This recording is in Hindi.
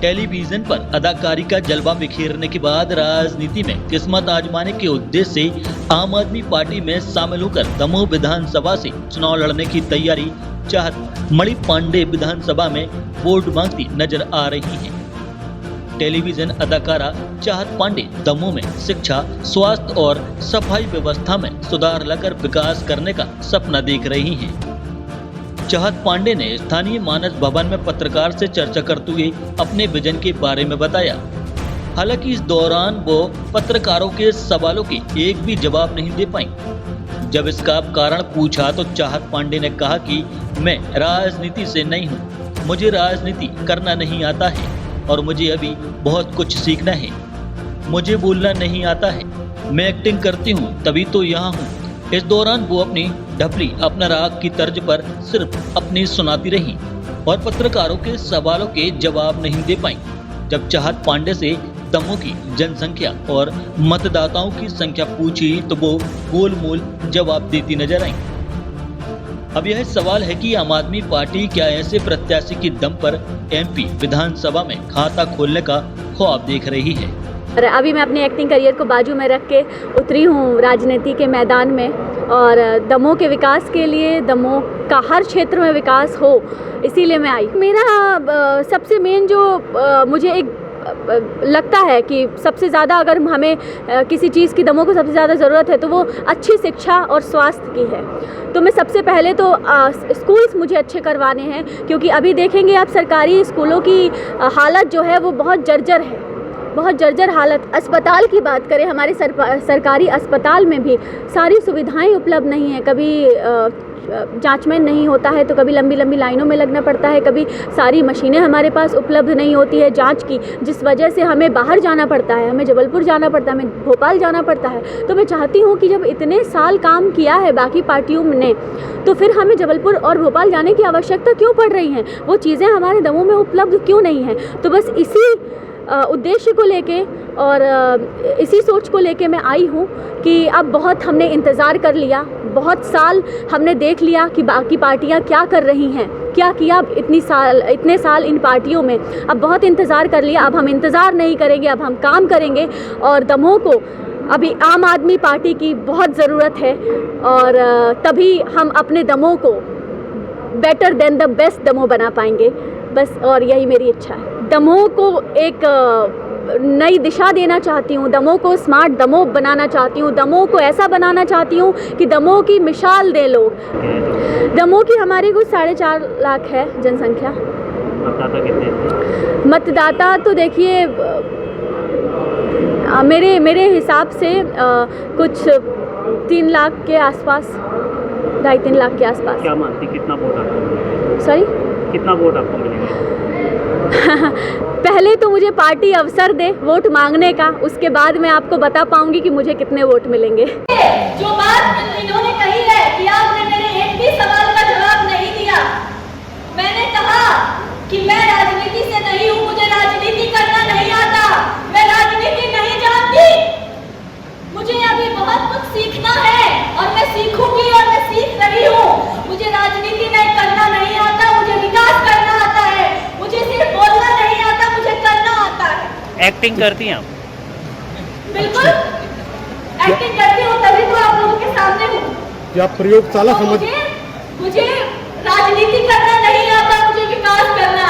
टेलीविजन पर अदाकारी का जलवा बिखेरने के बाद राजनीति में किस्मत आजमाने के उद्देश्य से आम आदमी पार्टी में शामिल होकर दमोह विधानसभा से चुनाव लड़ने की तैयारी चाहत मणि पांडे विधानसभा में वोट मांगती नजर आ रही हैं। टेलीविजन अदाकारा चाहत पांडे दमोह में शिक्षा, स्वास्थ्य और सफाई व्यवस्था में सुधार लाकर विकास करने का सपना देख रही हैं। चाहत पांडे ने स्थानीय मानस भवन में पत्रकार से चर्चा करते हुए अपने विजन के बारे में बताया। हालांकि इस दौरान वो पत्रकारों के सवालों के एक भी जवाब नहीं दे पाई। जब इसका कारण पूछा तो चाहत पांडे ने कहा कि मैं राजनीति से नहीं हूँ, मुझे राजनीति करना नहीं आता है और मुझे अभी बहुत कुछ सीखना है। मुझे बोलना नहीं आता है, मैं एक्टिंग करती हूँ तभी तो यहाँ हूँ। इस दौरान वो अपनी ढपली अपना राग की तर्ज पर सिर्फ अपनी सुनाती रही और पत्रकारों के सवालों के जवाब नहीं दे पाई। जब चाहत पांडे से दमोह की जनसंख्या और मतदाताओं की संख्या पूछी तो वो गोलमोल जवाब देती नजर आई। अब यह सवाल है कि आम आदमी पार्टी क्या ऐसे प्रत्याशी की दम पर एमपी विधानसभा में खाता खोलने का ख्वाब देख रही है। अभी मैं अपने एक्टिंग करियर को बाजू में रख के उतरी हूँ राजनीति के मैदान में और दमोह के विकास के लिए, दमोह का हर क्षेत्र में विकास हो, इसीलिए मैं आई। मेरा सबसे मेन जो मुझे एक लगता है कि सबसे ज़्यादा अगर हमें किसी चीज़ की दमोह को सबसे ज़्यादा ज़रूरत है तो वो अच्छी शिक्षा और स्वास्थ्य की है। तो मैं सबसे पहले तो स्कूल्स मुझे अच्छे करवाने हैं, क्योंकि अभी देखेंगे आप सरकारी स्कूलों की हालत जो है वो बहुत जर्जर है, बहुत जर्जर हालत। अस्पताल की बात करें, हमारे सरकारी अस्पताल में भी सारी सुविधाएं उपलब्ध नहीं है। कभी जांचमेंट नहीं होता है तो कभी लंबी लंबी लाइनों में लगना पड़ता है, कभी सारी मशीनें हमारे पास उपलब्ध नहीं होती है जांच की, जिस वजह से हमें बाहर जाना पड़ता है, हमें जबलपुर जाना पड़ता है, हमें भोपाल जाना पड़ता है। तो मैं चाहती हूँ कि जब इतने साल काम किया है बाकी पार्टियों ने, तो फिर हमें जबलपुर और भोपाल जाने की आवश्यकता क्यों पड़ रही है? वो चीज़ें हमारे दमोह में उपलब्ध क्यों नहीं हैं? तो बस इसी उद्देश्य को लेके और इसी सोच को लेके मैं आई हूँ कि अब बहुत हमने इंतज़ार कर लिया, बहुत साल हमने देख लिया कि बाकी पार्टियाँ क्या कर रही हैं, क्या किया इतने साल इन पार्टियों में। अब बहुत इंतज़ार कर लिया, अब हम इंतज़ार नहीं करेंगे, अब हम काम करेंगे। और दमोह को अभी आम आदमी पार्टी की बहुत ज़रूरत है और तभी हम अपने दमोह को better than the best Damoh बना पाएंगे। बस, और यही मेरी इच्छा है। दमोह को एक नई दिशा देना चाहती हूँ, दमोह को स्मार्ट दमोह बनाना चाहती हूँ, दमोह को ऐसा बनाना चाहती हूँ कि दमोह की मिसाल दे लोग। दमोह की हमारी कुछ 4.5 लाख है जनसंख्या। मतदाता कितने? मतदाता तो देखिए मेरे हिसाब से कुछ 3 लाख के आसपास, 2.5-3 लाख के आसपास। क्या मानती, कितना वोट आपको? सॉरी, कितना वोट आपको मिलेगा? पहले तो मुझे पार्टी अवसर दे वोट मांगने का, उसके बाद मैं आपको बता पाऊंगी कि मुझे कितने वोट मिलेंगे। जो बात इन्होंने कही है कि आपने मेरे एक भी सवाल का जवाब नहीं दिया। मैंने कहा कि मैं राजनीति से नहीं हूँ, मुझे राजनीति करना नहीं आता, मैं राजनीति नहीं जानती, मुझे अभी बहुत कुछ सीखना है और मैं सीखूंगी और मैं सीख रही हूँ। मुझे राजनीति नहीं करना नहीं आता, मुझे विकास करना आता है, मुझे सिर्फ बोलना नहीं आता, मुझे करना आता है। एक्टिंग करती हैं आप? बिल्कुल एक्टिंग करती हूँ, तभी तो आप लोगों के सामने हूँ। क्या प्रयोगशाला समझ? मुझे राजनीति करना नहीं आता, मुझे विकास करना